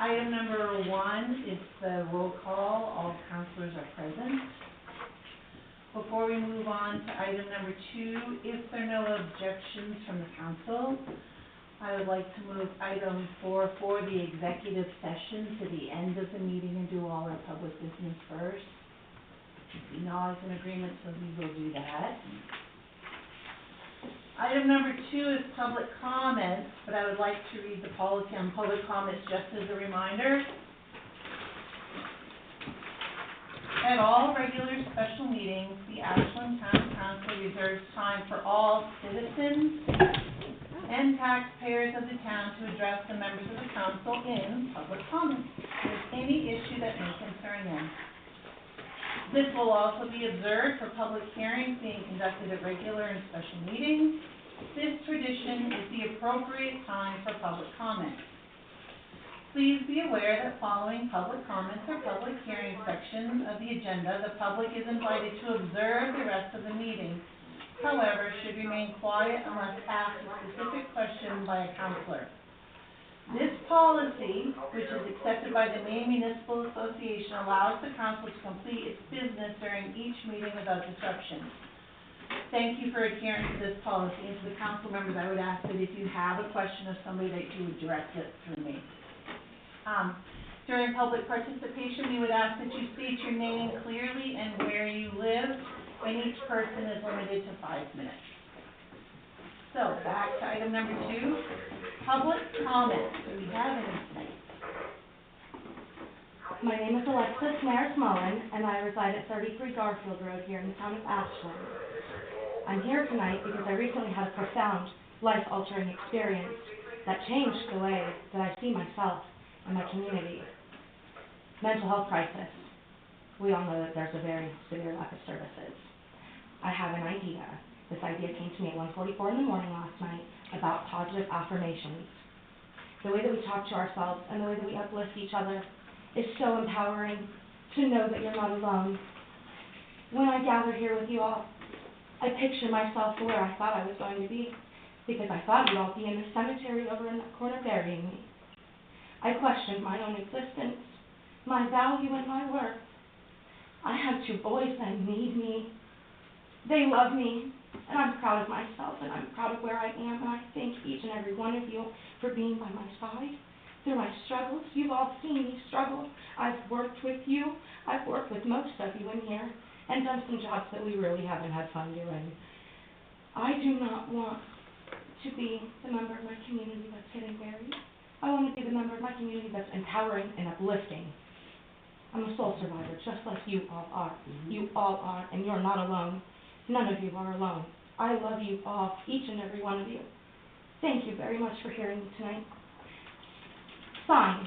Item number 1 is the roll call. All councilors are present. Before we move on to item number 2, if there are no objections from the council, I would like to move item 4 for the executive session to the end of the meeting and do all our public business first. Now is in agreement, so we will do that. Item number 2 is public comments, but I would like to read the policy on public comments just as a reminder. At all regular special meetings, the Ashland Town Council reserves time for all citizens and taxpayers of the town to address the members of the council in public comments with any issue that may concern them. This will also be observed for public hearings being conducted at regular and special meetings. This tradition is the appropriate time for public comment. Please be aware that following public comments or public hearing sections of the agenda, the public is invited to observe the rest of the meeting. However, should remain quiet unless asked a specific question by a councilor. This policy, which is accepted by the Maine Municipal Association, allows the council to complete its business during each meeting without disruption. Thank you for adhering to this policy. And to the council members, I would ask that if you have a question of somebody, that you would direct it through me. During public participation, we would ask that you state your name clearly and where you live, and each person is limited to 5 minutes. So, back to item number 2, public comments. Do we have any tonight? My name is Alexis Maris-Mullen, and I reside at 33 Garfield Road here in the town of Ashland. I'm here tonight because I recently had a profound, life-altering experience that changed the way that I see myself and my community. Mental health crisis. We all know that there's a very severe lack of services. I have an idea. This idea came to me at 1:44 in the morning last night about positive affirmations. The way that we talk to ourselves and the way that we uplift each other is so empowering to know that you're not alone. When I gather here with you all, I picture myself to where I thought I was going to be, because I thought you'd all be in the cemetery over in that corner burying me. I questioned my own existence, my value and my worth. I have 2 boys that need me. They love me, and I'm proud of myself, and I'm proud of where I am, and I thank each and every one of you for being by my side through my struggles. You've all seen me struggle. I've worked with you. I've worked with most of you in here and done some jobs that we really haven't had fun doing. I do not want to be the member of my community that's getting buried. I want to be the member of my community that's empowering and uplifting. I'm a soul survivor, just like you all are. You all are, and you're not alone. None of you are alone. I love you all, each and every one of you. Thank you very much for hearing me tonight. Signs.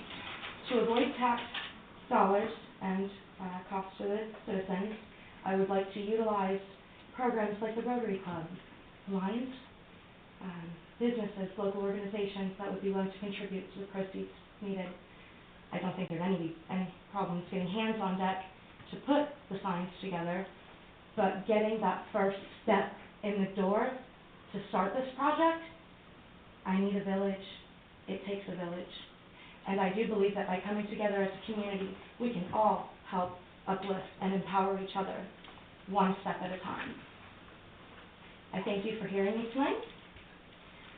To avoid tax dollars and costs to the citizens, I would like to utilize programs like the Rotary Club, Lions, businesses, local organizations that would be willing to contribute to the proceeds needed. I don't think there's any problems getting hands on deck to put the signs together, but getting that first step in the door to start this project, I need a village. It takes a village. And I do believe that by coming together as a community, we can all help uplift and empower each other, one step at a time. I thank you for hearing me tonight.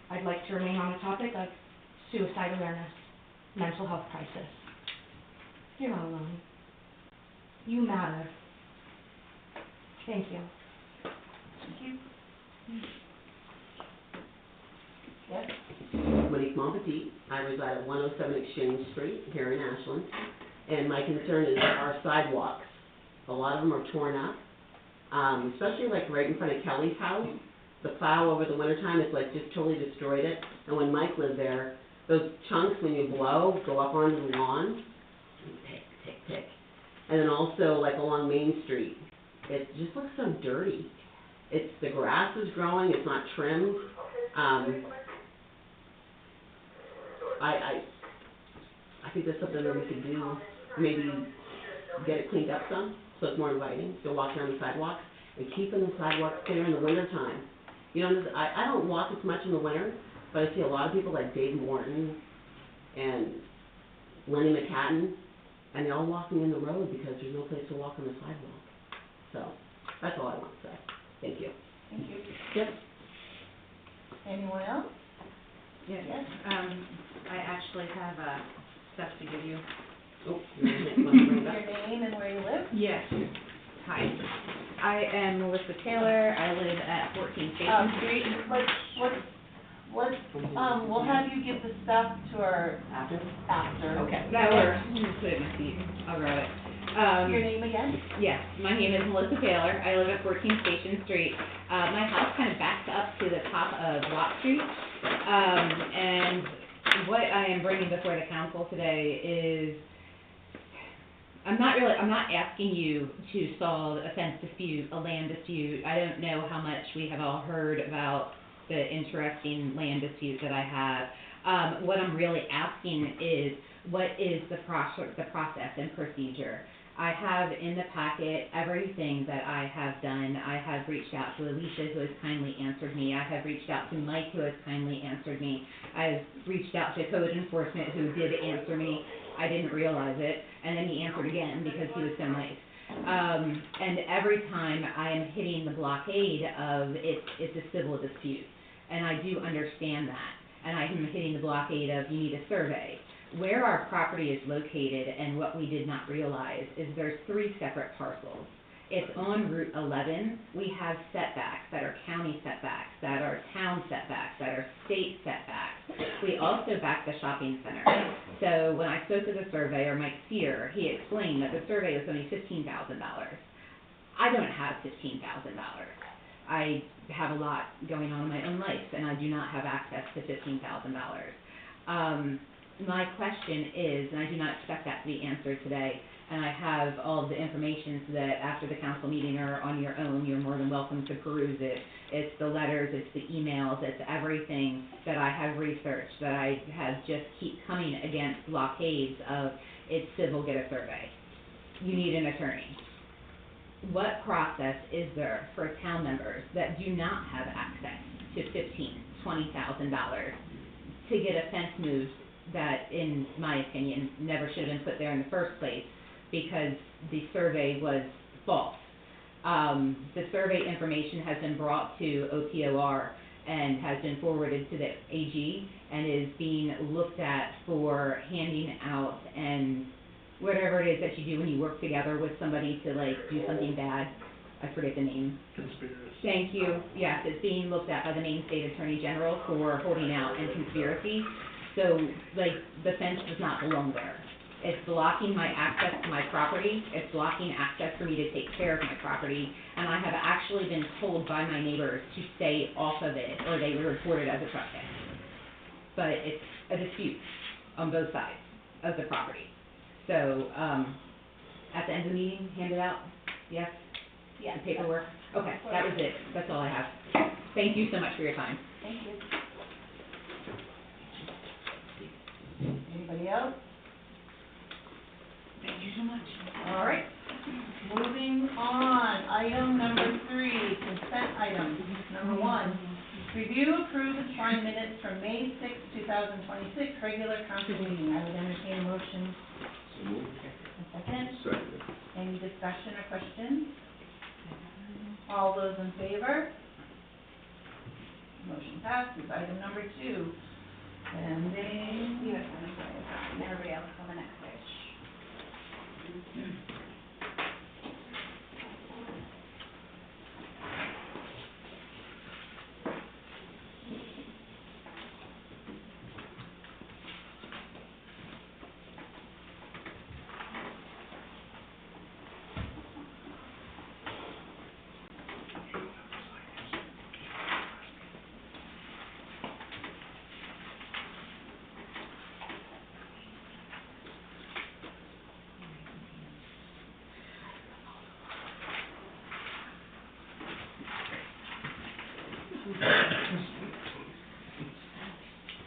I'd like to remain on the topic of suicide awareness, mental health crisis. You're not alone. You matter. Thank you. Thank you. Yes? Monique Monpetit. I reside at 107 Exchange Street here in Ashland. And my concern is our sidewalks. A lot of them are torn up, especially like right in front of Kelly's house. The plow over the wintertime is like just totally destroyed it. And when Mike lived there, those chunks when you blow go up onto the lawn. Tick, tick, tick. And then also like along Main Street. It just looks so dirty. The grass is growing, it's not trimmed. I think that's something that we could do, maybe get it cleaned up some, so it's more inviting, to walk around the sidewalks, and keeping the sidewalks clear in the wintertime. You know, I don't walk as much in the winter, but I see a lot of people like Dave Morton and Lenny McCatton, and they're all walking in the road because there's no place to walk on the sidewalk. So, that's all I want to say. Thank you. Thank you. Yep. Anyone else? Yes, Yes. I actually have, stuff to give you. Oh, you want to bring it Your up? name and where you live? Yes. Hi, I am Melissa Taylor, I live at 14 Station Street. We'll have you give the stuff to our After? after. Okay, that works. I'm gonna put it in my seat, I'll grab it. Your name again? Yes, my name is Melissa Taylor, I live at 14 Station Street. My house kind of backs up to the top of Watt Street. And what I am bringing before the council today is, I'm not asking you to solve a fence dispute, a land dispute. I don't know how much we have all heard about the interesting land dispute that I have. What I'm really asking is, what is the process and procedure? I have in the packet everything that I have done. I have reached out to Alicia, who has kindly answered me. I have reached out to Mike, who has kindly answered me. I've reached out to code enforcement, who did answer me. I didn't realize it, and then he answered again because he was so nice. And every time I am hitting the blockade of it's a civil dispute, and I do understand that. And I am hitting the blockade of you need a survey. Where our property is located and what we did not realize is there's 3 separate parcels. It's on Route 11. We have setbacks that are county setbacks, that are town setbacks, that are state setbacks. We also back the shopping center. So when I spoke to the surveyor, Mike Sear, he explained that the survey was only $15,000. I don't have $15,000. I have a lot going on in my own life, and I do not have access to $15,000. My question is, and I do not expect that to be answered today, and I have all of the information so that after the council meeting or on your own, you're more than welcome to peruse it. It's the letters, it's the emails, it's everything that I have researched, that I have just keep coming against blockades of it's civil, get a survey. You need an attorney. What process is there for town members that do not have access to $20,000 to get a fence moved that, in my opinion, never should have been put there in the first place because the survey was false. The survey information has been brought to OPOR and has been forwarded to the AG and is being looked at for handing out and whatever it is that you do when you work together with somebody to, like, do something bad. I forget the name. Conspiracy. Thank you. Yes, it's being looked at by the Maine State Attorney General for holding out and conspiracy. So, like, the fence does not belong there. It's blocking my access to my property. It's blocking access for me to take care of my property. And I have actually been told by my neighbors to stay off of it, or they were reported as a trespass. But it's a dispute on both sides of the property. So, at the end of the meeting, hand it out? Yes? Yes. The paperwork? Okay, that was it. That's all I have. Thank you so much for your time. Thank you. Anybody else? Thank you so much. All right, moving on. Item number 3, consent items. Number 1, review, approve, and sign minutes from May 6, 2026, regular council meeting. I would entertain a motion. So moved. A second. Second. Any discussion or questions? All those in favor? Motion passes. Item number 2, pending. You have one, and everybody else on the next page.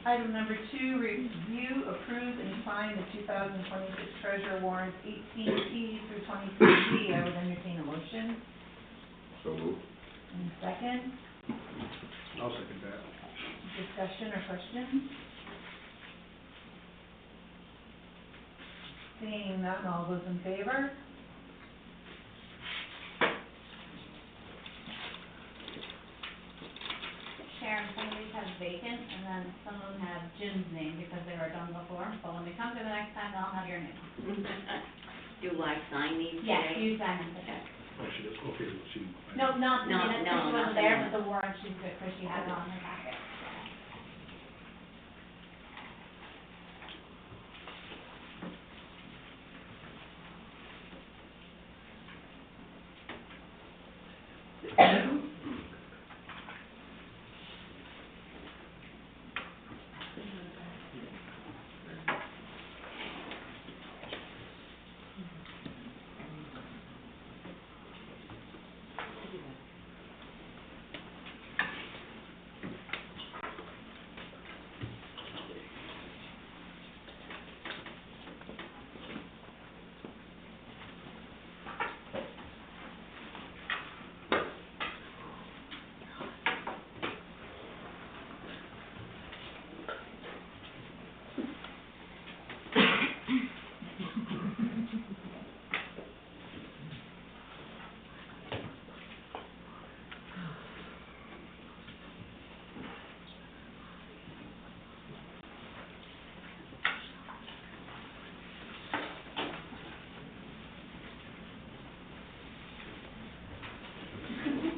Item number 2, review, approve, and sign the 2026 treasurer warrants 18P through 23G. I would entertain a motion. So moved. And second, I'll second that. discussion or questions? Seeing none, all those in favor? Sharon, some of these have vacant, and then some of them have Jim's name because they were done before, but when they come to the next time, they'll have your name. Do I sign these today? Yes, you sign them today. Oh, she does, okay, she. No, not the No, minutes, no, because she not wasn't the there, minutes. but the warrant, she's good, because she had it on her packet.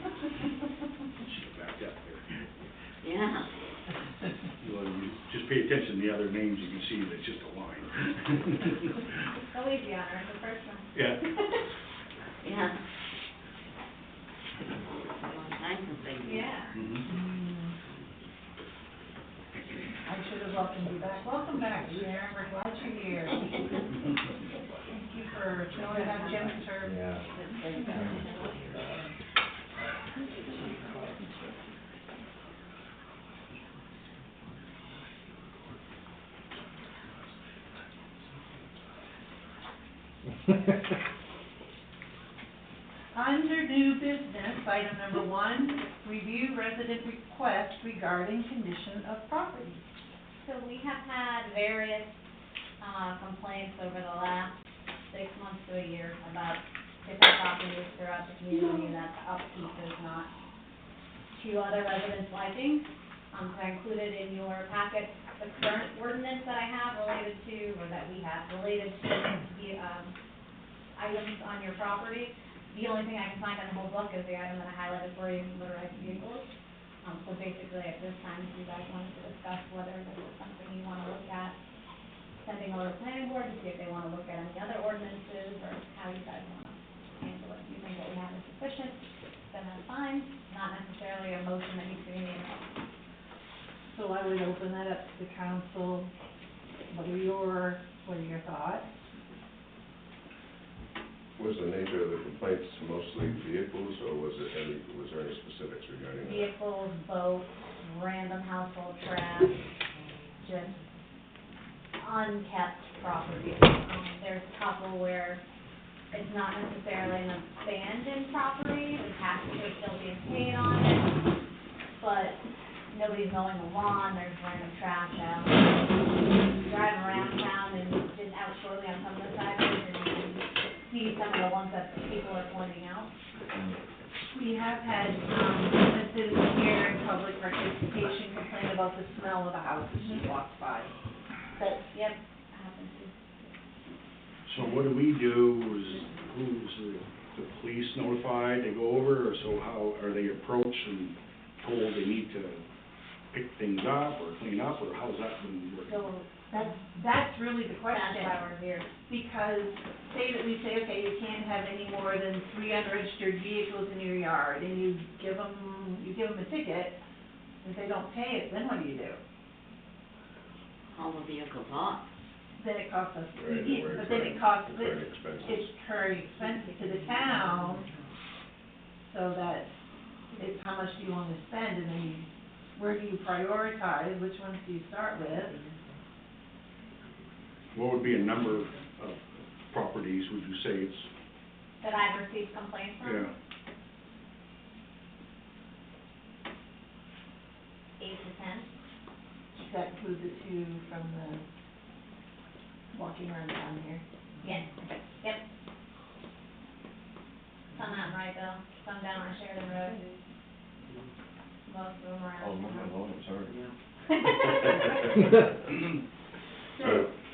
She backed up there. Yeah. Well, you just pay attention to the other names, you can see that it's just a line. So easy on her, the first one. Yeah. Yeah. Long time since they. Yeah. Mhm. I should have welcomed you back. Welcome back, Sharon, we're glad you're here. Thank you for filling out Jim's term. Under new business, item number 1, review resident request regarding condition of property. So we have had various, complaints over the last 6 months to a year about different properties throughout the community that the upkeep is not to other residents' liking. So I included in your packet the current ordinance that I have related to, or that we have related to the, items on your property. The only thing I can find in the whole book is the item that I highlighted for you, motorized vehicles. So basically, at this time, if you guys wanted to discuss whether this is something you wanna look at, sending over to the planning board to see if they wanna look at any other ordinances, or how you guys wanna handle it. If you think what we have is sufficient, then that's fine, not necessarily a motion that needs to be made. So I would open that up to the council. What are your thoughts? Was the nature of the complaints mostly vehicles, or was there any specifics regarding that? Vehicles, boats, random household trash, just unkept property. There's a couple where it's not necessarily an abandoned property, the taxes are still being paid on it, but nobody's mowing the lawn, there's random trash out. Drive around town and just out shortly on some of the side roads, and you can see some of the ones that people are pointing out. We have had, businesses here in public participation complain about the smell of a house as she walks by. But, yep, happens to. So what do we do, who's the police notified, they go over, or so how, are they approached and told they need to pick things up or clean up, or how's that been working? So, That's really the that's question. why we're here. Because say that we say, okay, you can't have any more than 3 unregistered vehicles in your yard, and you give them a ticket, if they don't pay it, then what do you do? All the vehicles off. Then it costs us, Right, but then it costs, Recurring expenses. it's very expensive to the town, so that it's how much do you want to spend, and then where do you prioritize, which ones do you start with? What would be a number of properties, would you say it's, That I've received complaints from? yeah, 8 to 10. Does that include the 2 from the walking around down here? Yes, yep. Some out in Wrightville, some down on Sheridan Road. Most of them are out. Oh, no, no, sorry. Yeah. So,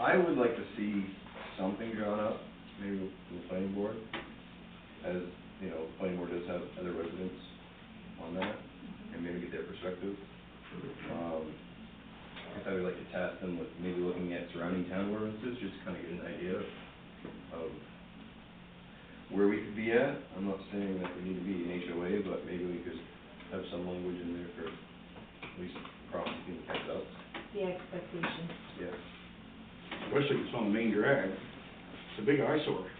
I would like to see something drawn up, maybe with the planning board, as, you know, the planning board does have other residents on that, and maybe get their perspective. I guess I would like to task them with maybe looking at surrounding town ordinances, just to kind of get an idea of where we could be at. I'm not saying that we need to be an HOA, but maybe we could have some language in there for at least property being kept up. The expectation. Yeah. Especially if it's on the main drag, it's a big eyesore.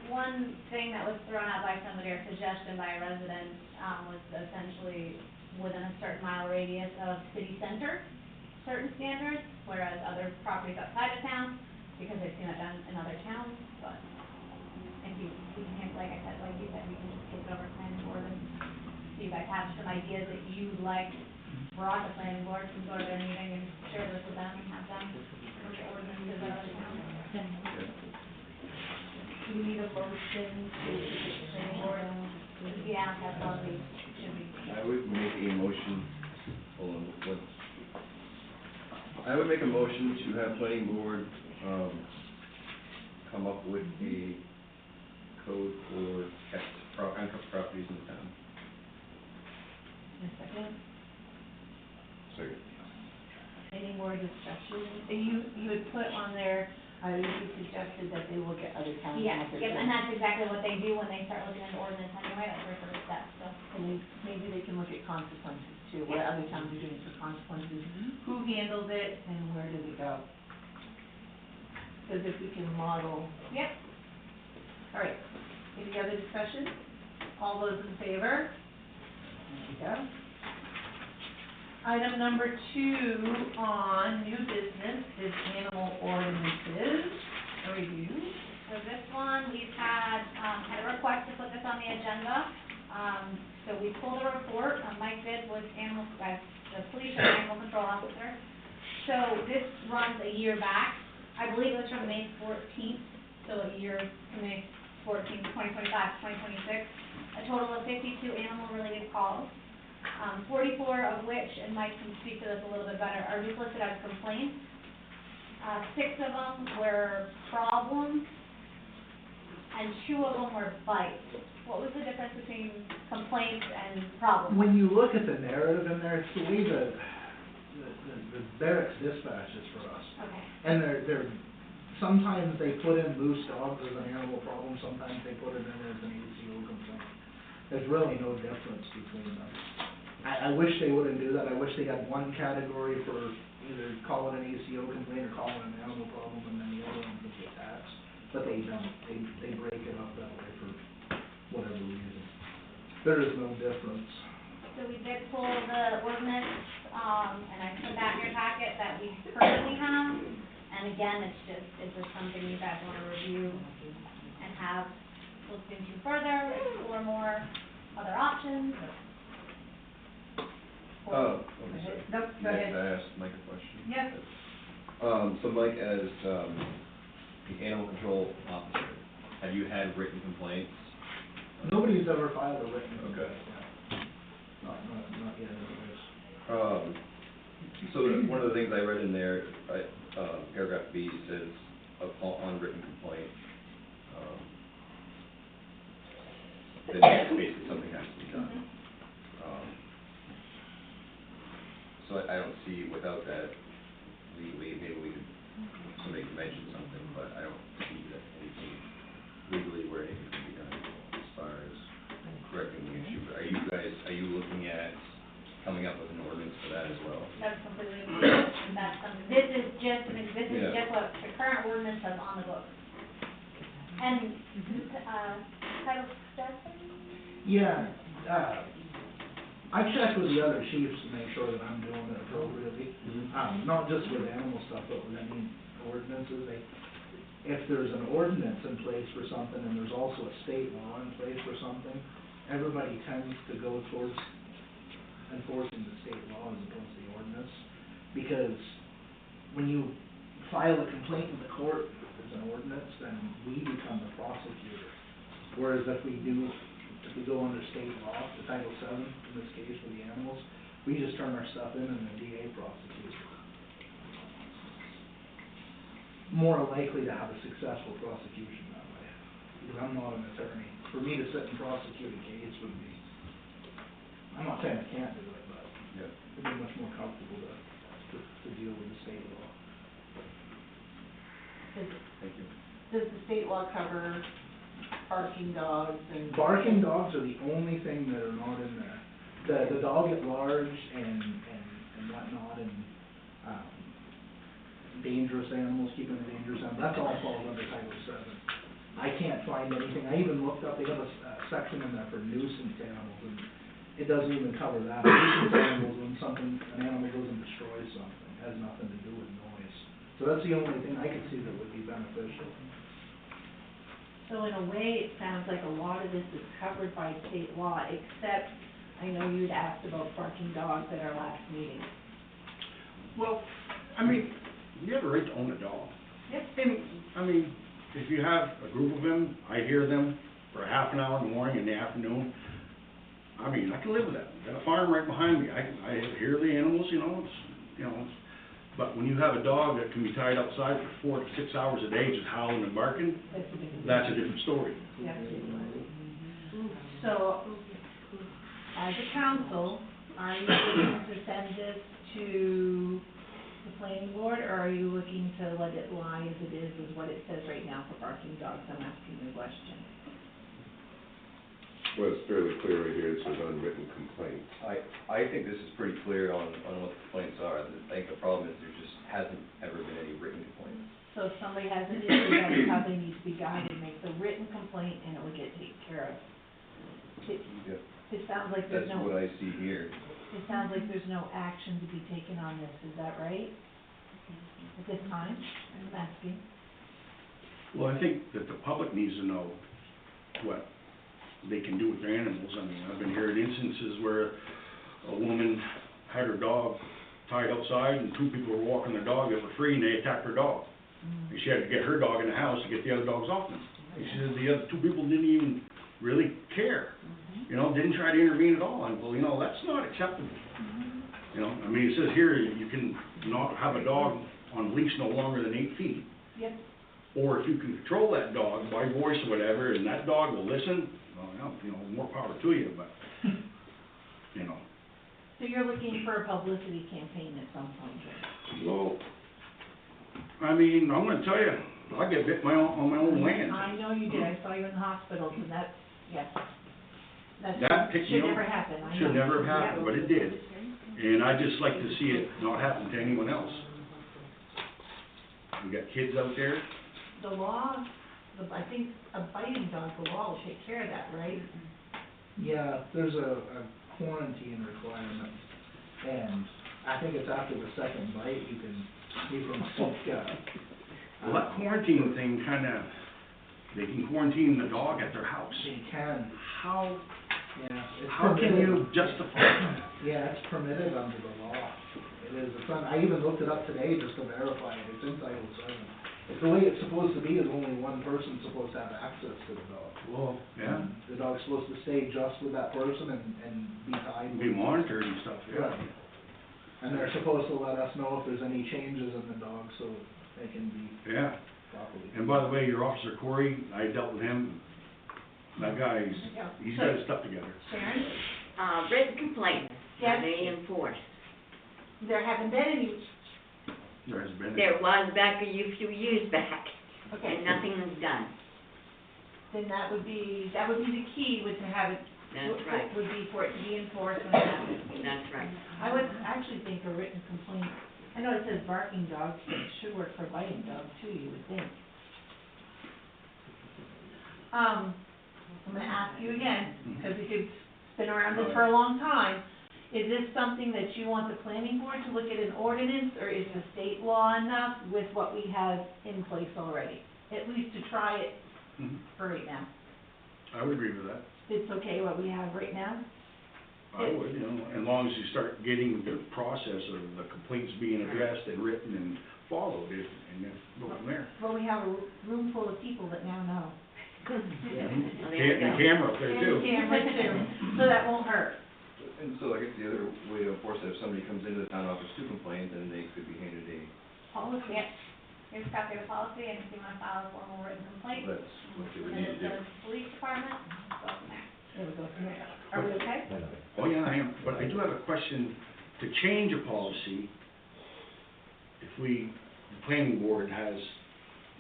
One thing that was thrown out by somebody, or suggestion by a resident, was essentially within a certain mile radius of city center, certain standards, whereas other properties outside of town, because they've seen it done in other towns, but if you, we can, like I said, like you said, we can just take it over to planning board, and if you guys have some ideas that you'd like brought to planning board, can go to their meeting and share this with them and have them look at ordinances in other towns. Do you need a motion to planning board? Yeah, that's all we should be. I would make a motion, hold on, what? I would make a motion to have planning board, come up with a code for unkept properties in the town. A second. Second. Any more discussion? You had put on there, you suggested that they look at other towns. Yes, yep, and that's exactly what they do when they start looking into ordinance anyway, that's their first step, so. And maybe they can look at consequences too, what other towns are doing for consequences, who handles it, and where does it go? Because if we can model. Yep. All right, any other discussion? All those in favor? There we go. Item number 2 on new business is animal ordinances, a review. So this one, we've had a request to put this on the agenda. So we pulled a report, Mike did with the police and animal control officer. So this runs a year back. I believe it was from May 14th, so a year from May 14th, 2025 to 2026. A total of 52 animal-related calls, 44 of which, and Mike can speak to this a little bit better, are just listed as complaints. 6 of them were problems, and 2 of them were bites. What was the difference between complaints and problems? When you look at the narrative in there, it's the way the barracks dispatches for us. Okay. And they're, sometimes they put in loose dogs as an animal problem, sometimes they put it in as an ACO complaint. There's really no difference between them. I wish they wouldn't do that. I wish they had one category for either calling an ACO complaint or calling an animal problem, and then the other one could be attached. But they don't. They break it up that way for whatever reason. There is no difference. So we did pull the ordinance, and I put that in your packet that we currently have. And again, is this something you guys want to review and have looked into further, explore more other options? Oh, okay, sorry. Nope, go May ahead. I ask Mike a question? Yes. So Mike, as, the animal control officer, have you had written complaints? Nobody's ever filed a written Okay. complaint yet. Not yet anyways. So one of the things I read in there, paragraph B says, upon written complaint, then basically something has to be done. So I don't see without that legally, maybe we could, somebody could mention something, but I don't see that anything legally where anything can be done as far as correcting the issue. But are you looking at coming up with an ordinance for that as well? That's completely, that's something, this is just what the current ordinance says on the books. And, Title VII? Yeah, I checked with the other chiefs to make sure that I'm doing it appropriately. Not just with animal stuff, but with any ordinances. If there's an ordinance in place for something and there's also a state law in place for something, everybody tends to go towards enforcing the state law as opposed to the ordinance. Because when you file a complaint in the court, there's an ordinance, then we become the prosecutor. Whereas if we go under state law, the Title VII, in this case for the animals, we just turn our stuff in and the DA prosecutes. More likely to have a successful prosecution that way, because I'm not an attorney. For me to sit and prosecute a case would be, I'm not saying I can't do it, but Yeah. it'd be much more comfortable to deal with the state law. Thank you. Does the state law cover barking dogs and? Barking dogs are the only thing that are not in there. The dog at large and whatnot, and, dangerous animals, keeping the dangerous animals, that all falls under Title VII. I can't find anything, I even looked up, they have a section in there for nuisance animals, and it doesn't even cover that. Nuisance animals, when an animal goes and destroys something, has nothing to do with noise. So that's the only thing I could see that would be beneficial. So in a way, it sounds like a lot of this is covered by state law, except I know you'd asked about barking dogs at our last meeting. Well, I mean, you have a right to own a dog. Yep. And, I mean, if you have a group of them, I hear them for a half an hour in the morning and the afternoon. I mean, I can live with that. Got a farm right behind me. I hear the animals, but when you have a dog that can be tied outside for 4 to 6 hours a day just howling and barking, that's a different story. Yeah. So, as a council, are you looking to send this to the planning board, or are you looking to let it lie as it is what it says right now for barking dogs? I'm asking the question. Well, it's fairly clear right here, it says unwritten complaints. I think this is pretty clear on what the complaints are. I think the problem is there just hasn't ever been any written complaints. So if somebody has an issue, that's how they need to be guided, make the written complaint, and it will get taken care of. Yeah. It sounds like there's That's no, what I see here. it sounds like there's no action to be taken on this, is that right? At this time, I'm asking. Well, I think that the public needs to know what they can do with their animals. I mean, I've been hearing instances where a woman had her dog tied outside and 2 people were walking their dog that were free and they attacked her dog. And she had to get her dog in the house to get the other dogs off them. And she said the other 2 people didn't even really care, didn't try to intervene at all. And, well, that's not acceptable. I mean, it says here you can not have a dog on a leash no longer than 8 feet. Yep. Or if you can control that dog by voice or whatever, and that dog will listen, well, more power to you, but, So you're looking for a publicity campaign at some point, right? Well, I mean, I'm gonna tell you, I get bit on my own land. I know you did, I saw you in the hospital, so that's, yes. That picked me should up. never happen, I know. Should never have happened, Yeah. but it did. And I'd just like to see it not happen to anyone else. We got kids out there. The law, I think a biting dog, the law will take care of that, right? Yeah, there's a quarantine requirement, and I think it's after the second bite, you can seek, Well, that quarantine thing they can quarantine the dog at their house. they can, How, yeah. It's how can permitted. you justify that? Yeah, it's permitted under the law. It is, I even looked it up today just to verify it, it's in Title VII. It's the way it's supposed to be, is only one person's supposed to have access to the dog. Well, yeah, And the dog's supposed to stay just with that person and be tied. be monitored and stuff, yeah. Right. And they're supposed to let us know if there's any changes in the dog, so they can be Yeah. properly. And by the way, your officer Corey, I dealt with him. That guy, he's got his stuff together. Sharon, Written complaints, Yes. are they enforced? there haven't been any, There has been. There was back a few years back, okay, and nothing was done. then that would be the key, would to have it, That's right, would be for it to be enforced when it happens. that's right. I would actually think a written complaint, I know it says barking dogs, but it should work for biting dogs too, you would think. I'm gonna ask you again, because we could spin around this for a long time. Is this something that you want the planning board to look at an ordinance, or is the state law enough with what we have in place already? At least to try it Mhm. for right now. I would agree with that. It's okay what we have right now? I would, as long as you start getting the process of the complaints being addressed and written and followed, and then go from there. Well, we have a room full of people that now know. Well, there you And the go. camera up there And too. camera too, so that won't hurt. And so I guess the other way to enforce it, if somebody comes into the town office to complain, then they could be handed a, Policy, yep. Here's a copy of the policy, and if you wanna file a formal written complaint, that's what they would send need it to do. to the police department, go from there. There we go, from there. Are we okay? Oh, yeah, I am, but I do have a question, to change a policy, if we, the planning board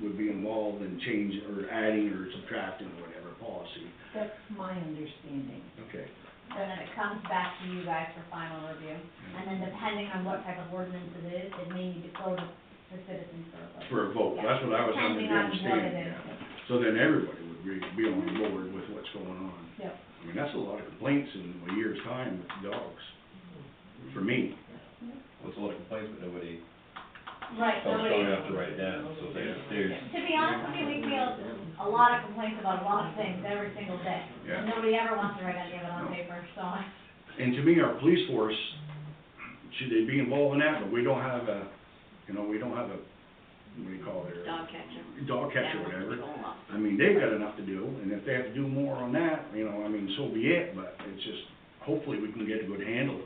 would be involved in change, or adding, or subtracting, or whatever policy. That's my understanding. Okay. And then it comes back to you guys for final review. And then depending on what type of ordinance it is, it may need to go to the citizens for a vote. For a vote, that's what I was under Depending the on what it understanding, is. yeah. So then everybody would be on board with what's going on. Yep. I mean, that's a lot of complaints in a year's time with dogs, for me. Well, it's a lot of complaints, but nobody Right, felt nobody, strong enough to write it down, so there's, to be honest with you, we feel a lot of complaints about a lot of things every single day. Yeah. And nobody ever wants to write any of it on No. paper, so. And to me, our police force, should they be involved in that, but we don't have a, we don't have a, what do you call it? Dog catcher. Dog catcher, Animal whatever. control officer. I mean, they've got enough to do, and if they have to do more on that, I mean, so be it, but it's just, hopefully we can get a good handle,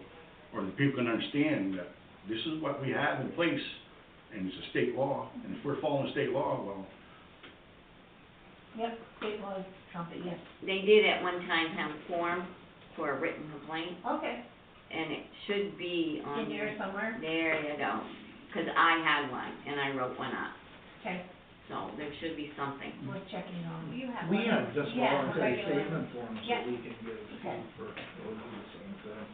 or the people can understand that this is what we have in place, and it's a state law, and if we're following state law, well, Yep, state laws trump it, yes. They did at one time have a form for a written complaint, Okay, and it should be on. in here somewhere, There you go, 'cause I had one, and I wrote one up, okay, so there should be something. worth checking on. You have We one. have just Yeah, voluntary regular. statement forms Yeah. that we can give Okay. for, we'll do the same thing.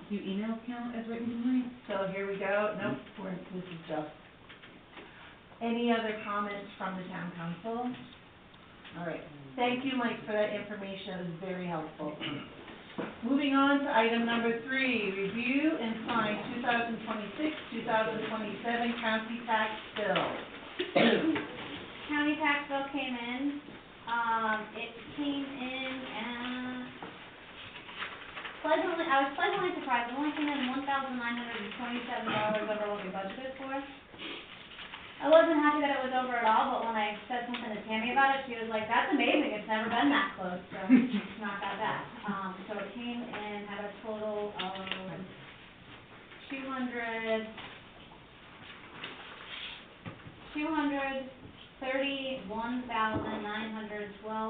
Do emails count as written complaints? So here we go, nope, this is just. Any other comments from the town council? All right, thank you, Mike, for that information, it was very helpful. Moving on to item number 3, review and sign 2026, 2027 county tax bill. County tax bill came in, it came in at pleasantly, I was pleasantly surprised, it only came in $1,927 over what we budgeted for. I wasn't happy that it was over at all, but when I said something to Tammy about it, she was like, that's amazing, it's never been that close, so it's not that bad. So it came in at a total of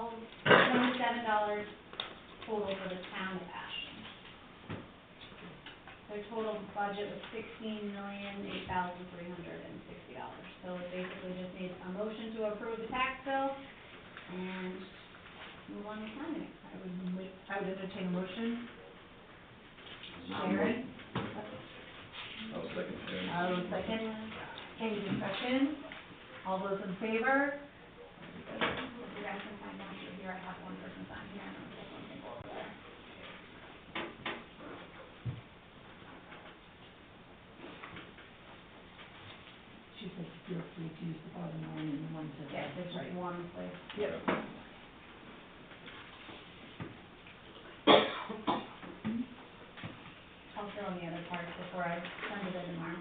$231,912.27 total for the town of Ashland. Their total budget was $16,008,360. So it basically just needs a motion to approve the tax bill and move on to signing it. I would entertain a motion. Sharon? I'll second Sharon. I will second. Any discussion? All those in favor? If you guys can sign down here, I have one person sign here and this one can go over there. She said feel free to use the bottom line and the one to. Yeah, there's just one place. Yep. I'll fill in the other parts before I send it in tomorrow.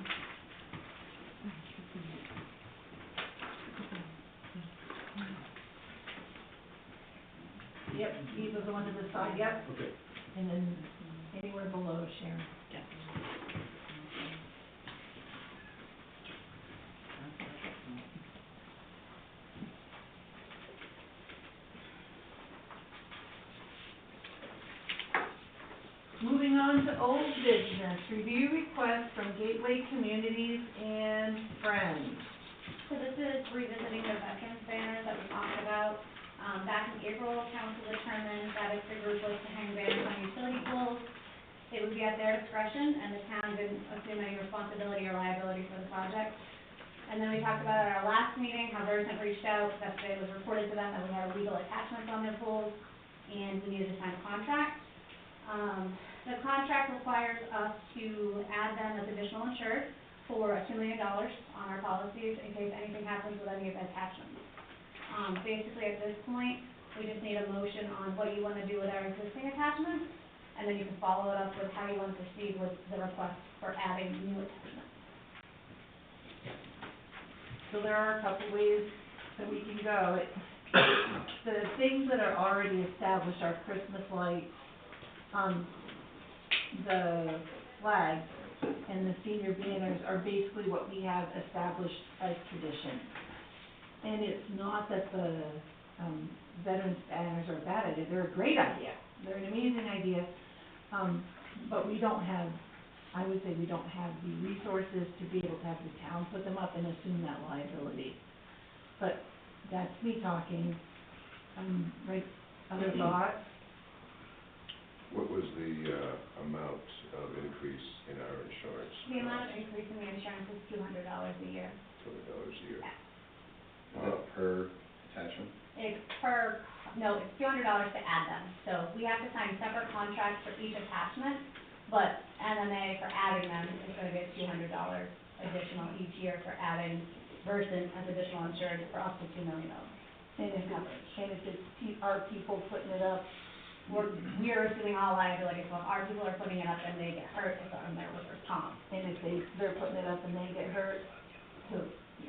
Yep, these are the ones to the side, yep, okay. and then anywhere below, Sharon. Moving on to old business, review request from Gateway Communities and Friends. So this is revisiting the veterans banners that we talked about. Back in April, council determined that if the group was to hang banners on utility poles, it would be at their discretion, and the town didn't assume any responsibility or liability for the project. And then we talked about at our last meeting, how Versant reached out, that it was reported to them that we had illegal attachments on their poles, and we needed to sign a contract. The contract requires us to add them as additional insured for $2 million on our policies in case anything happens with any of the attachments. Basically, at this point, we just need a motion on what you want to do with our existing attachments, and then you can follow it up with how you want to proceed with the request for adding new attachments. So there are a couple ways so we can go. The things that are already established are Christmas lights, the flags, and the senior banners are basically what we have established as tradition. And it's not that the, veterans banners are a bad idea, they're a great idea, they're an amazing idea, but we don't have, I would say we don't have the resources to be able to have the town put them up and assume that liability. But that's me talking, right, other thoughts? What was the, amount of increase in our insurance? The amount of increase in the insurance is $200 a year. $200 a year. Is that per attachment? It's it's $200 to add them. So we have to sign separate contracts for each attachment, but MMA for adding them is gonna be $200 additional each year for adding versus as additional insurance for up to $2 million. And if it's our people putting it up, We're assuming all liability, so if our people are putting it up and they get hurt, it's on their workers' comp. and if they're putting it up and they get hurt, So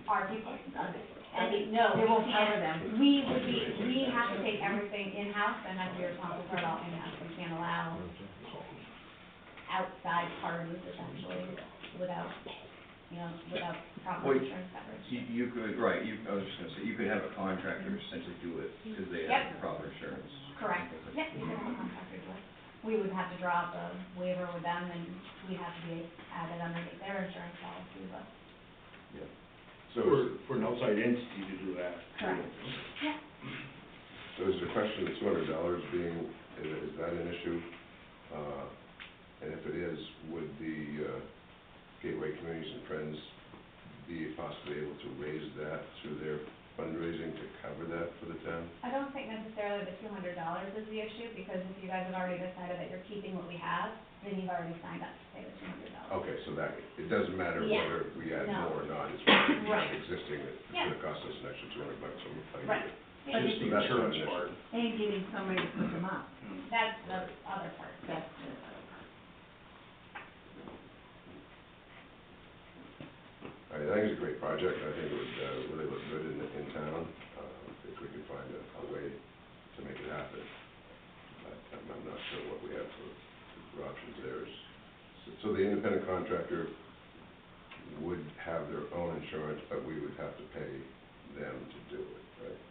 our people, It we won't cover can't, them. we have to take everything in-house and have to be responsible for it all in-house. We can't allow outside parties essentially without, without proper Well, insurance coverage. You could, right, I was just gonna say, you could have a contractor essentially do it, because they have the proper insurance. Correct. Yep, you can have a contractor do it. We would have to draw up a waiver with them and we'd have to be added underneath their insurance policy, but. So, For an outside entity to do that. Correct. Yeah. so is the question of $200 being, is that an issue? And if it is, would the, Gateway Communities and Friends be possibly able to raise that through their fundraising to cover that for the town? I don't think necessarily the $200 is the issue, because if you guys have already decided that you're keeping what we have, then you've already signed up to pay the $200. Okay, so that, it doesn't matter Yeah. whether we add No. more or not, it's what's Right. existing that's Yeah. gonna cost us an extra $200 a year. Right. But Just the That's not insurance an issue. part. and getting somebody to put them up, That's the other part. that's the other part. I think it's a great project, I think it would, really look good in town, if we could find a way to make it happen. But I'm not sure what we have for options there. So the independent contractor would have their own insurance, but we would have to pay them to do it, right?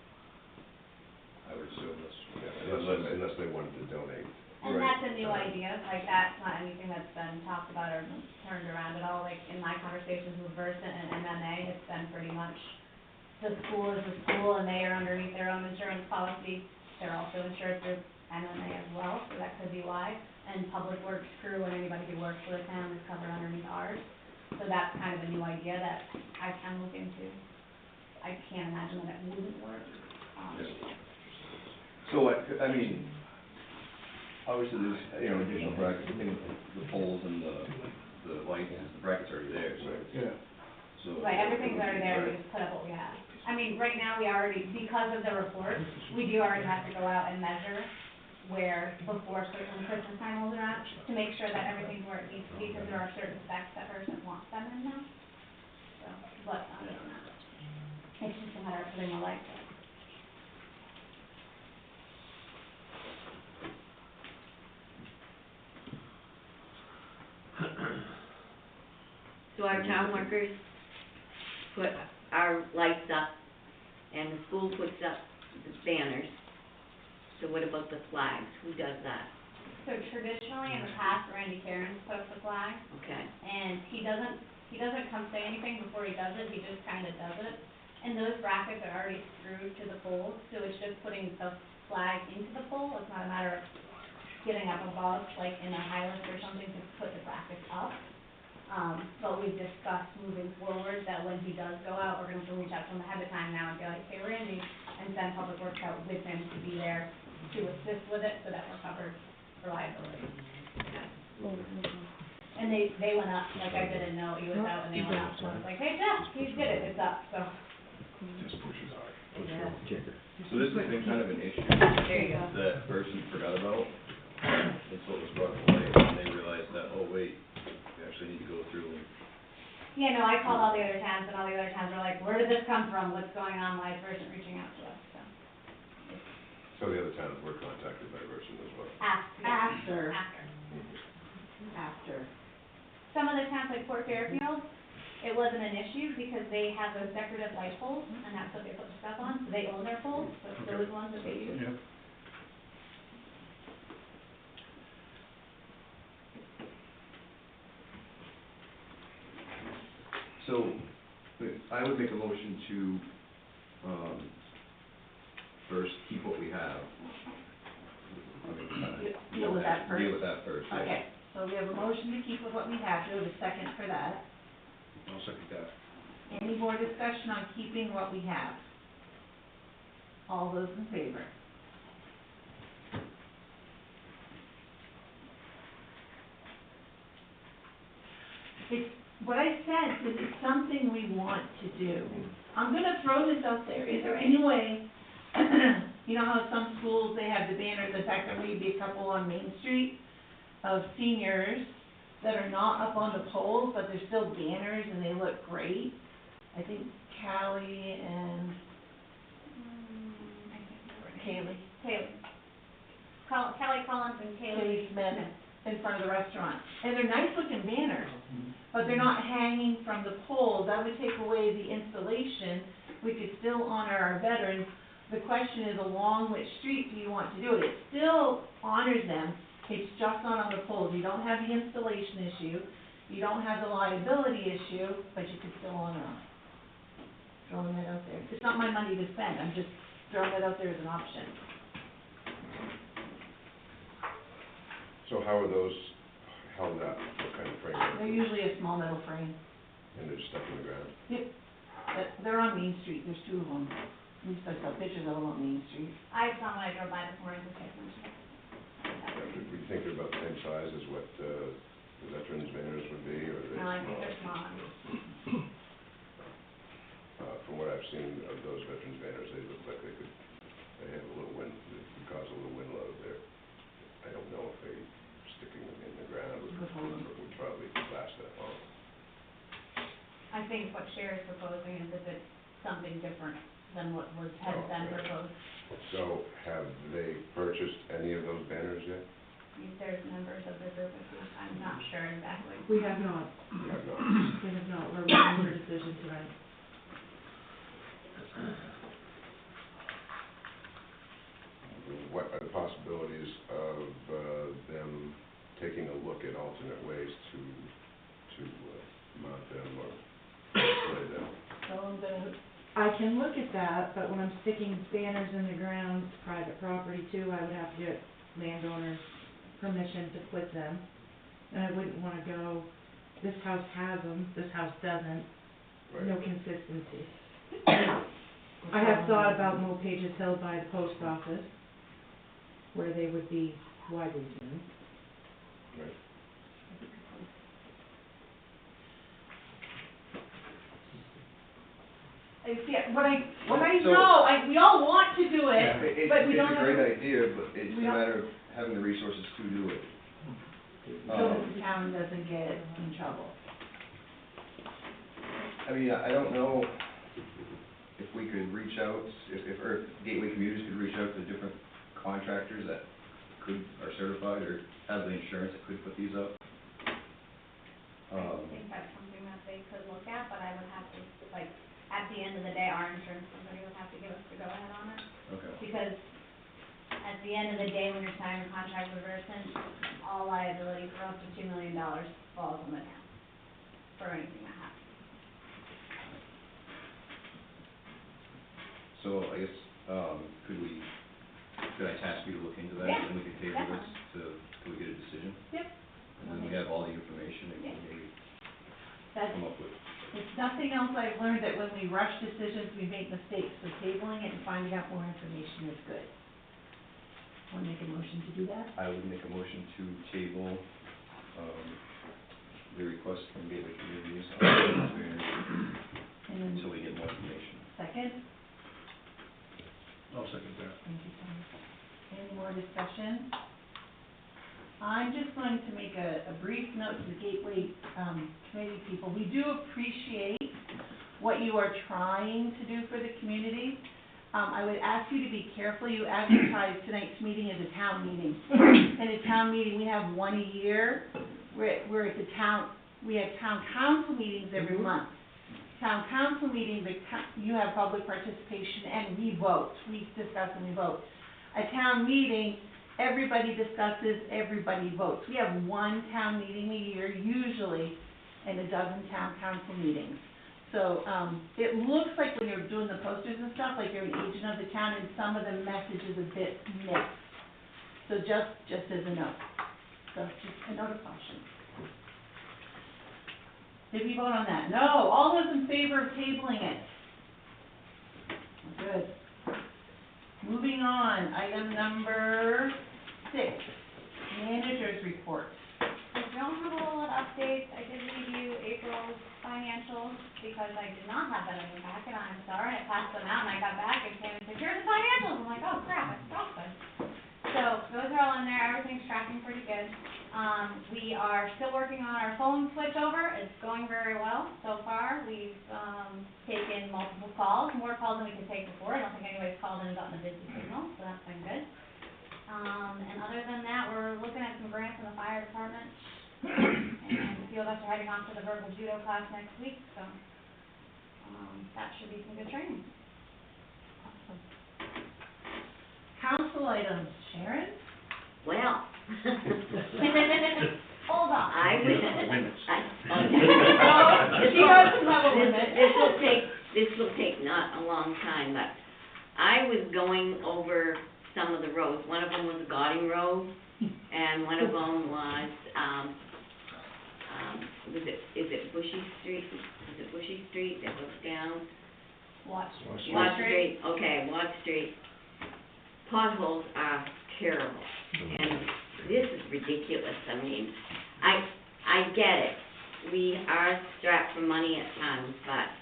I would assume this. Yeah, unless they wanted to donate. And Right. that's a new idea, like that's not anything that's been talked about or turned around at all, like in my conversations with Versant and MMA, it's been pretty much the school is the school and they are underneath their own insurance policy. They're also insured through MMA as well, so that could be why. And Public Works crew and anybody who works for the town is covered underneath ours. So that's kind of a new idea that I can look into. I can't imagine that it wouldn't work. Yeah. So, I mean, obviously there's, additional brackets, I think the poles and the lights, the brackets are already there, so. Yeah. So. Right, everything's already there, we just put up what we have. I mean, right now, we already, because of the report, we do already have to go out and measure where, before certain Christmas time rolls around, to make sure that everything's where it needs to be, because there are certain specs that person wants them in now. So, but other than that, it's just a matter of putting the lights up. So our town workers put our lights up, and the school puts up the banners. So what about the flags? Who does that? So traditionally, in the past, Randy Cairns put up the flag, Okay. and he doesn't come say anything before he does it, he just kinda does it. And those brackets are already screwed to the poles, so it's just putting the flag into the pole, it's not a matter of getting up above, like in a high lift or something, to put the brackets up. But we've discussed moving forward that when he does go out, we're gonna have to reach out to him ahead of time now and be like, hey Randy, and send Public Works out with him to be there to assist with it, so that we're covered for liability. And they went up, like I didn't know he was out, and they went up, so I was like, hey Jeff, he did it, it's up, so. Just pushes hard. Yeah. So this has been kind of an issue There you go. that person forgot about, until it was brought to light, and they realized that, oh wait, we actually need to go through and Yeah, no, I called all the other towns, and all the other towns were like, where did this come from? What's going on? Why is Versant reaching out to us? So, So the other towns were contacted by Versant as well? After. Some of the towns like Port Fairfield, it wasn't an issue because they have those decorative light poles, and that's what they put the stuff on, so they own their poles, so it's those ones that they use. Yep. So, I would make a motion to, first, keep what we have. Deal with that first. Deal with that first, yes. Okay, so we have a motion to keep with what we have, do we have a second for that? I'll second that. Any more discussion on keeping what we have? All those in favor? It's, what I said is it's something we want to do. I'm gonna throw this out there, is there any way, you know how some schools, they have the banners, in fact, there may be a couple on Main Street of seniors that are not up on the poles, but they're still banners and they look great. I think Callie and Kaylee Kelly Collins and Kaylee Smith in front of the restaurant. And they're nice looking banners, but they're not hanging from the poles. That would take away the installation. We could still honor our veterans. The question is, along which street do you want to do it? It still honors them. It's just not on the poles. You don't have the installation issue. You don't have the liability issue, but you could still honor them. Throwing that out there. It's not my money to spend. I'm just throwing that out there as an option. So how are those held up? What kind of frame? They're usually a small metal frame. And they're stuck in the ground? Yep. They're on Main Street. There's two of them. At least I saw pictures of them on Main Street. I saw when I drove by this morning, the six inch. We think they're about the same size as what, the veterans banners would be, or are they No, I think smaller? they're small. From what I've seen of those veterans banners, they look like they have a little wind, they could cause a little wind load there. I don't know if sticking them in the ground would probably last that long. I think what Sherry's proposing is if it's something different than what has been Okay. proposed. So have they purchased any of those banners yet? If there's members of the group, I'm not sure exactly. We have not, You have not? we have not, we're waiting for a decision tonight. What are the possibilities of them taking a look at alternate ways to mount them or display them? So I'm gonna, I can look at that, but when I'm sticking banners in the ground, private property too, I would have to get landowner's permission to put them. And I wouldn't wanna go, this house has them, this house doesn't, no Right. consistency. I have thought about Pages Hill by the post office, where they would be widely seen. Right. what I So- know, we all want to do Yeah, it, but we don't It's a have. great idea, but it's a we don't- matter of having the resources to do it. So the town doesn't get in trouble. I mean, I don't know if we could reach out, or if Gateway Commuters could reach out to different contractors that are certified or have the insurance that could put these up. I think that's something that they could look at, but I would have to, like, at the end of the day, our insurance company would have to give us the go-ahead on it. Okay. Because at the end of the day, when you're signing a contract with Versant, all liability for up to $2 million falls on the town for anything that happens. So I guess, could I task you to look into that? Yeah, And we can table this till we get a decision? Yep. And then we have all the information that we can maybe That's, come up with. if nothing else, I've learned that when we rush decisions, we make mistakes, so tabling it and finding out more information is good. Want to make a motion to do that? I would make a motion to table, the request from Gateway Communities on the banners And then until we get more information. second? I'll second that. Thank you, Tom. Any more discussion? I'm just going to make a brief note to the Gateway, committee people. We do appreciate what you are trying to do for the community. I would ask you to be careful. You advertise tonight's meeting as a town meeting. In a town meeting, we have one a year. We're at the town, we have town council meetings every month. Town council meetings, you have public participation and we vote. We discuss and we vote. A town meeting, everybody discusses, everybody votes. We have one town meeting a year, usually, and a dozen town council meetings. So, it looks like when you're doing the posters and stuff, like you're an agent of the town, and some of the message is a bit mixed. So just as a note. So just a note of caution. Did we vote on that? No. All those in favor of tabling it? Good. Moving on, item number 6, manager's report. I don't have a whole lot of updates. I did review April's financials because I did not have that in the packet. I'm sorry. I passed them out and I got back and came and said, here's the financials. I'm like, oh crap, I forgot them. So those are all in there. Everything's tracking pretty good. We are still working on our phone switch over. It's going very well so far. We've taken multiple calls, more calls than we could take before. I don't think anybody's called in and gotten a busy signal, so that's been good. And other than that, we're looking at some grants in the fire department. And a few of us are heading off to the verbal judo class next week, so that should be some good training. Awesome. Council items, Sharon? Well. Hold on. I was, Minutes. She knows the level limit. This will take not a long time, but I was going over some of the roads. One of them was Gauding Road, and one of them was, is it Bushy Street? Is it Bushy Street that goes down? Watch Watt Street, okay, Watt Street. Potholes are terrible, and this is ridiculous. I mean, I get it. We are strapped for money at times, but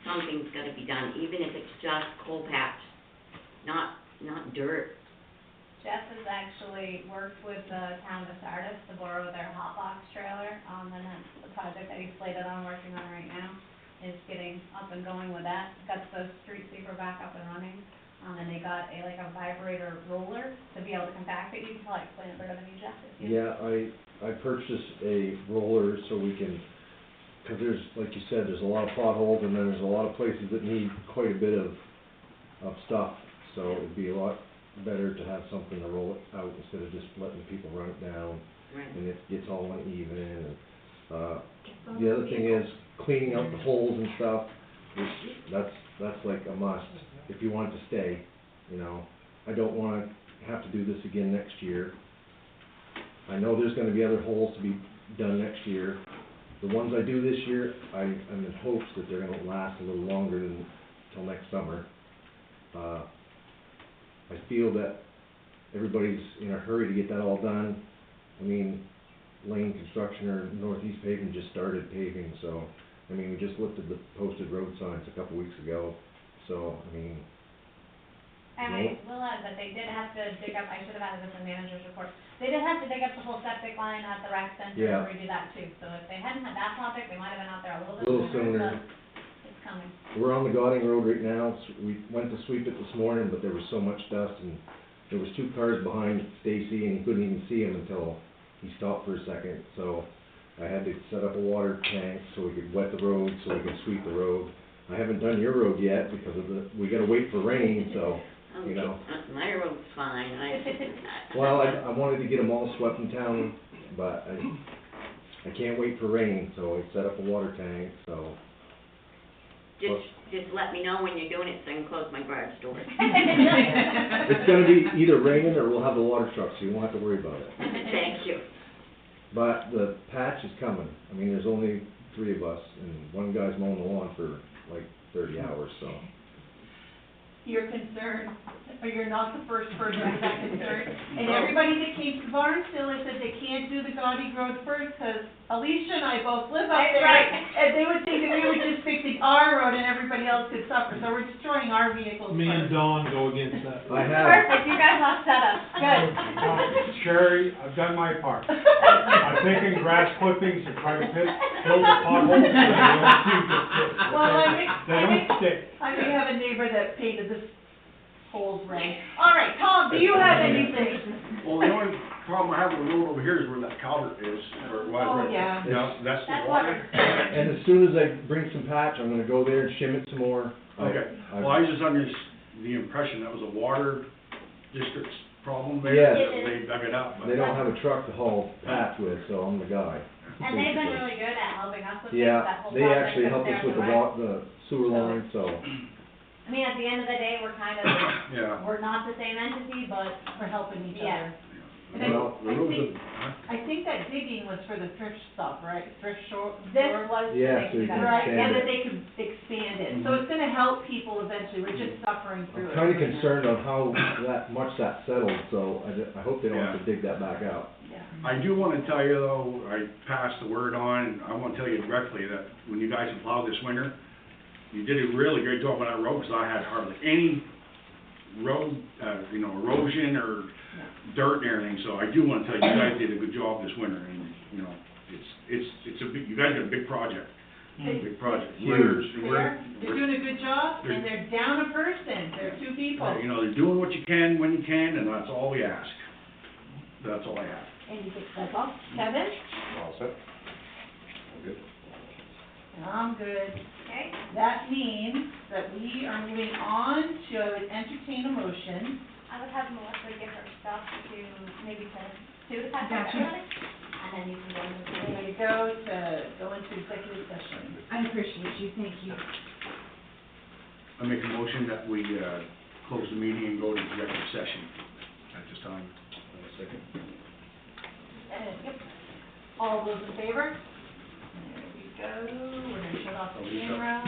something's gotta be done, even if it's just coal patch, not dirt. Jess has actually worked with the town of Sardis to borrow their hot box trailer, and that's the project that he's slated on working on right now, is getting up and going with that. Got the street sweeper back up and running, and they got a vibrator roller to be able to compact it. You can probably explain it better than me, Jeff, if you. Yeah, I purchased a roller so we can, cause there's, like you said, there's a lot of potholes and then there's a lot of places that need quite a bit of stuff. So it'd be a lot better to have something to roll it out instead of just letting people run it down. Right. And it gets all uneven and, the other thing is cleaning out the holes and stuff, that's like a must if you want it to stay, you know. I don't wanna have to do this again next year. I know there's gonna be other holes to be done next year. The ones I do this year, I'm in hopes that they're gonna last a little longer than, till next summer. I feel that everybody's in a hurry to get that all done. I mean, Lane Construction or Northeast Paving just started paving, so, I mean, we just lifted the posted road signs a couple weeks ago, so, I mean. And I will add that they did have to dig up, I should have added this in the manager's report, they did have to dig up the whole septic line at the rec center Yeah. and redo that too. So if they hadn't had that project, they might have been out there a little bit Little sooner, sooner. but it's coming. We're on the Gauding Road right now, we went to sweep it this morning, but there was so much dust, and there was 2 cars behind Stacy, and he couldn't even see him until he stopped for a second, so I had to set up a water tank so we could wet the road, so we could sweep the road. I haven't done your road yet because of we gotta wait for rain, so, you know. My road's fine, Well, I wanted to get them all swept in town, but I can't wait for rain, so I set up a water tank, so. Just let me know when you're doing it so I can close my garage door. It's gonna be either raining or we'll have the water truck, so you won't have to worry about it. Thank you. But the patch is coming. I mean, there's only 3 of us, and one guy's mowing the lawn for like 30 hours, so. your concern, or you're not the first person with that concern. And everybody that came to Barnstable said they can't do the Gaudi Road first, because Alicia and I both live up That's there. right. And they would think that we were just fixing our road and everybody else could suffer, so we're destroying our vehicles Me and first. Dawn go against that. I have, Perfect, you guys all set up, good. Sherry, I've done my part. I've taken grass clippings and tried to fill the potholes, so they don't seem to fit. Well, They don't stick. I may have a neighbor that painted this holes red. All right, Tom, do you have anything? Well, the only problem I have with the road over here is where that culvert is, where it was. Oh, right- yeah. Yeah, that's the That's water. and as soon as I bring some patch, I'm gonna go there and shim it some more. Okay, well, I was just under the impression that was a water district's problem there. Yes. that They dug it up. but- They don't have a truck to haul patch with, so I'm the guy. And they've been really good at helping us with this, Yeah, that whole they project, actually because help they're us with the the rec. the sewer line, so. I mean, at the end of the day, we're kind of, Yeah. we're not the same entity, but, For helping each Yeah. other. And Well, The road's think, huh? I think that digging was for the thrift stop, right? Thrift shore? this store? was to Yeah, make so you you can guys. Right, expand and that it. they could expand it, so it's gonna help people eventually, we're just suffering through I'm it. kinda concerned on how much that settled, so I hope they don't have to dig that back out. Yeah. I do wanna tell you though, I passed the word on, and I wanna tell you directly that when you guys have plowed this winter, you did a really great job on that road, 'cause I had hardly any road, erosion or dirt and everything, so I do wanna tell you, you guys did a good job this winter, and, it's a big, you guys got a big project, big project. Huge. They're doing a good job, and they're down a person, they're two people. They're doing what you can when you can, and that's all we ask. That's all I have. Anything, that's all, Kevin? All set? All good? I'm good. Okay, That means that we are moving on to entertain a motion. I would have Melissa give her stuff to, maybe to Sue to pass Gotcha. out everybody, and then you can go into the There meeting. you go into executive session. I appreciate you, thank you. I make a motion that we, close the meeting and go to executive session at this time. Second. Yep. All those in favor? There we go, we're gonna shut off the camera.